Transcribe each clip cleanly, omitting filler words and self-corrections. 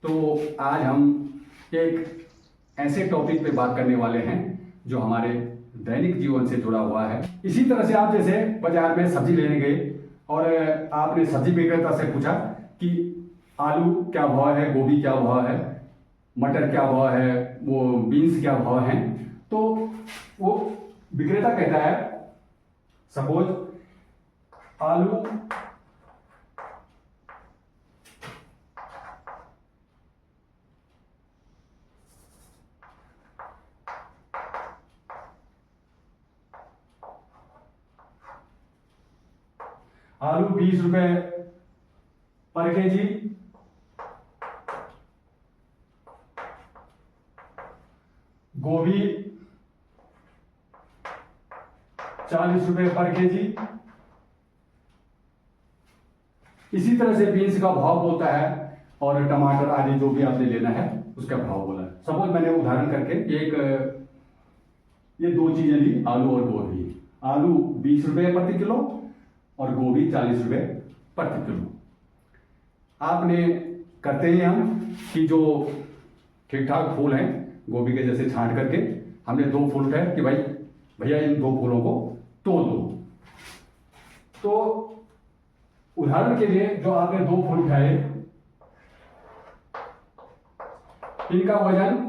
तो आज हम एक ऐसे टॉपिक पे बात करने वाले हैं जो हमारे दैनिक जीवन से जुड़ा हुआ है। इसी तरह से आप जैसे बाजार में सब्जी लेने गए और आपने सब्जी विक्रेता से पूछा कि आलू क्या भाव है, गोभी क्या भाव है, मटर क्या भाव है, वो बीन्स क्या भाव है, तो वो विक्रेता कहता है सपोज आलू आलू 20 रुपए पर केजी, गोभी 40 रुपए पर केजी। इसी तरह से बीन्स का भाव बोलता है और टमाटर आदि जो भी आपने लेना है उसका भाव बोला है। सपोज मैंने उदाहरण करके ये दो चीजें ली, आलू और गोभी। आलू 20 रुपए प्रति किलो और गोभी 40 रुपए प्रति किलो। आपने करते हैं हम कि जो ठीक ठाक फूल हैं गोभी के जैसे छांट करके हमने दो फूल उठाए कि भाई भैया इन दो फूलों को तोड़ दो। तो उदाहरण के लिए जो आपने दो फूल उठाए इनका वजन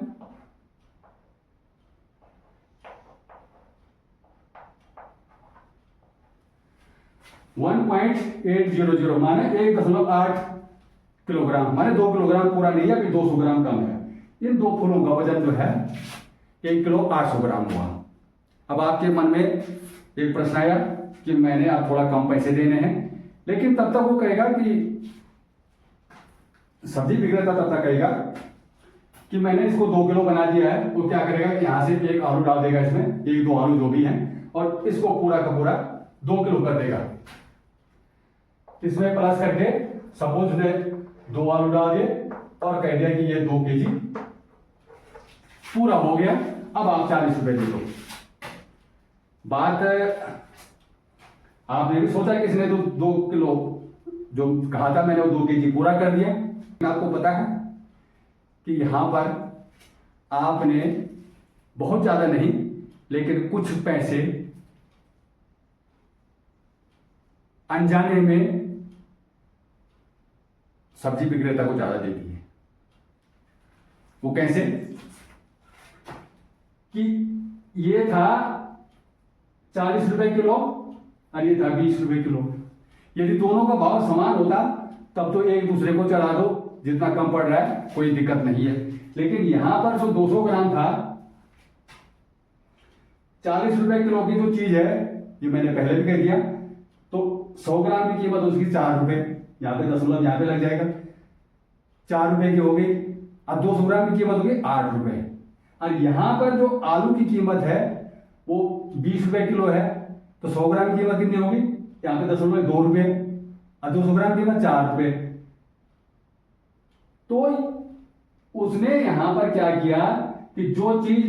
1.800 माने 1.8 किलोग्राम, माने 2 किलोग्राम पूरा नहीं है, अभी 200 ग्राम कम है। इन दो फूलों का वजन जो है 1 किलो 800 ग्राम हुआ। अब आपके मन में एक प्रश्न आया कि मैंने आप थोड़ा कम पैसे देने हैं, लेकिन तब तक वो कहेगा कि सब्जी विक्रेता तब तक कहेगा कि मैंने इसको 2 किलो बना दिया है। वो क्या करेगा कि यहां से एक आलू डाल देगा इसमें, एक दो आलू जो भी हैं, और इसको पूरा का पूरा 2 किलो कर देगा। इसमें प्लस करके सपोज ने 2 आलू डाल दिए और कह दिया कि ये 2 केजी पूरा हो गया, अब आप 40 रुपए दे दो। बात आपने भी सोचा कि इसने तो 2 किलो जो कहा था मैंने वो 2 केजी पूरा कर दिया। आपको पता है कि यहां पर आपने बहुत ज्यादा नहीं लेकिन कुछ पैसे अनजाने में सब्जी विक्रेता को ज्यादा दे दिए। वो कैसे कि ये था 40 रुपए किलो और ये था 20 रुपए किलो। यदि दोनों का भाव समान होता तब तो एक दूसरे को चढ़ा दो, जितना कम पड़ रहा है कोई दिक्कत नहीं है। लेकिन यहां पर जो 200 ग्राम था, 40 रुपए किलो की जो चीज है, ये मैंने पहले भी कह दिया, तो 100 ग्राम की कीमत उसकी 4 रुपए, यहां पे दशमलव यहां पे लग जाएगा, 4 रुपए की हो गई। अब 200 ग्राम की कीमत होगी 8 रुपए। और यहां पर जो आलू की कीमत है वो 20 रुपए किलो है, तो 100 ग्राम की कीमत कितनी होगी, यहां पे 2 रुपए और 200 ग्राम की कीमत 4 रुपए। तो उसने यहां पर क्या किया कि जो चीज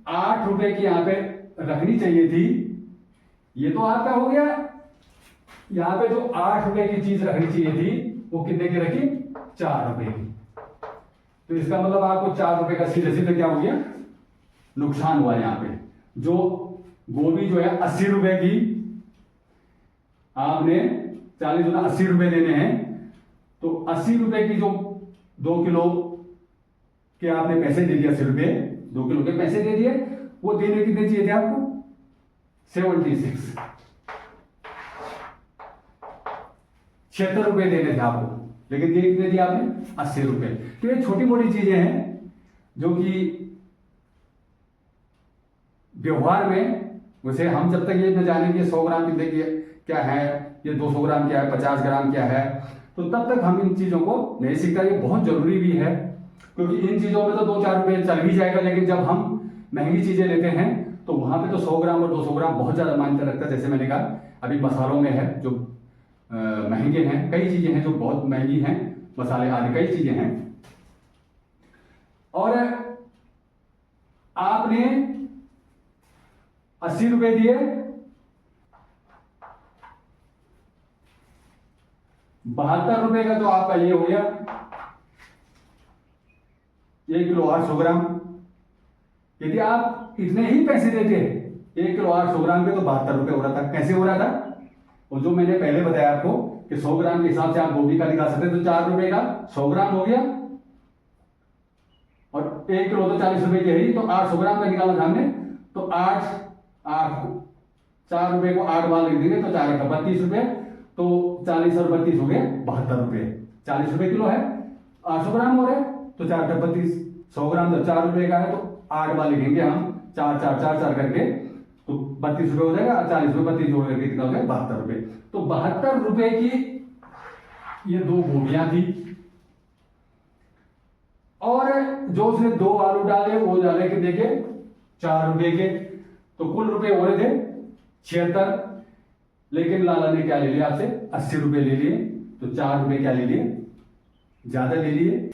8 रुपए की यहां पे रखनी चाहिए थी, ये तो आपका हो गया। यहां पे जो 8 रुपए की चीज रखनी चाहिए थी वो कितने की रखी, 4 रुपए की। तो इसका मतलब आपको 4 रुपए का सीधे सीधे क्या हो गया, नुकसान हुआ। यहां पे जो गोभी जो है 80 रुपए की, आपने 40 गुना 80 रुपए देने हैं, तो 80 रुपए की जो 2 किलो के आपने पैसे दे दिए, 80 रुपए 2 किलो के पैसे दे दिए, वो देने कितने चाहिए थे आपको, 76 रुपए देने थे आपको, लेकिन दे कितने दिए आपने, 80 रुपए। तो ये छोटी मोटी चीजें हैं जो कि व्यवहार में, वैसे हम जब तक ये न जाने कि 100 ग्राम कितने की क्या है, ये 200 ग्राम क्या है, 50 ग्राम क्या है, तो तब तक हम इन चीजों को नहीं सीखता। ये बहुत जरूरी भी है, क्योंकि इन चीजों में तो 2-4 रुपए चल भी जाएगा, लेकिन जब हम महंगी चीजें लेते हैं तो वहां पे तो 100 ग्राम और 200 ग्राम बहुत ज्यादा मायने रखता है। जैसे मैंने कहा अभी मसालों में है जो महंगे हैं, कई चीजें हैं जो बहुत महंगी हैं, मसाले आदि कई चीजें हैं। और आपने 80 रुपए दिए, 72 रुपए का तो आपका ये हो गया 1 किलो 800 ग्राम। यदि आप इतने ही पैसे देते 1 किलो 800 ग्राम के तो 72 रुपये हो रहा था। कैसे हो रहा था? और जो मैंने पहले बताया आपको कि 100 ग्राम के हिसाब से आप गोभी का निकाल सकते हैं, तो 4 रुपए का 100 ग्राम हो गया, और 1 किलो तो 40 रुपए के ही, तो 800 ग्राम का निकाला था हमने, तो 4 रुपए को 8 बार लिख देंगे तो 4 का 32 रुपए, तो 40 और 32 हो गए 72 रुपए। 40 रुपए किलो है, 800 ग्राम हो रहे, तो 4 का 32, 100 ग्राम तो 4 रुपए का है, तो 8 बार लिखेंगे हम, 4 4 4 4 करके, तो 32 रुपए हो जाएगा। 40 रुपए 32 जोड़ करके कितना हो गया? 72 रुपए। तो 72 रुपए की ये 2 गोभियां थी, और जो उसने 2 आलू डाले वो डाले के देखे 4 रुपए के, तो कुल रुपए हो रहे थे 76। लेकिन लाला ने क्या ले लिया आपसे? 80 रुपए ले लिए, तो 4 रुपए क्या ले लिए? ज्यादा ले लिए।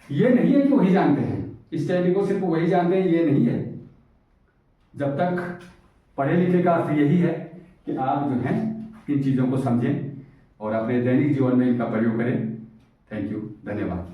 ये नहीं है कि वही जानते हैं, इस टैली को सिर्फ वही जानते हैं, ये नहीं है। जब तक पढ़े लिखे का अर्थ यही है कि आप जो है इन चीजों को समझें और अपने दैनिक जीवन में इनका प्रयोग करें। थैंक यू, धन्यवाद।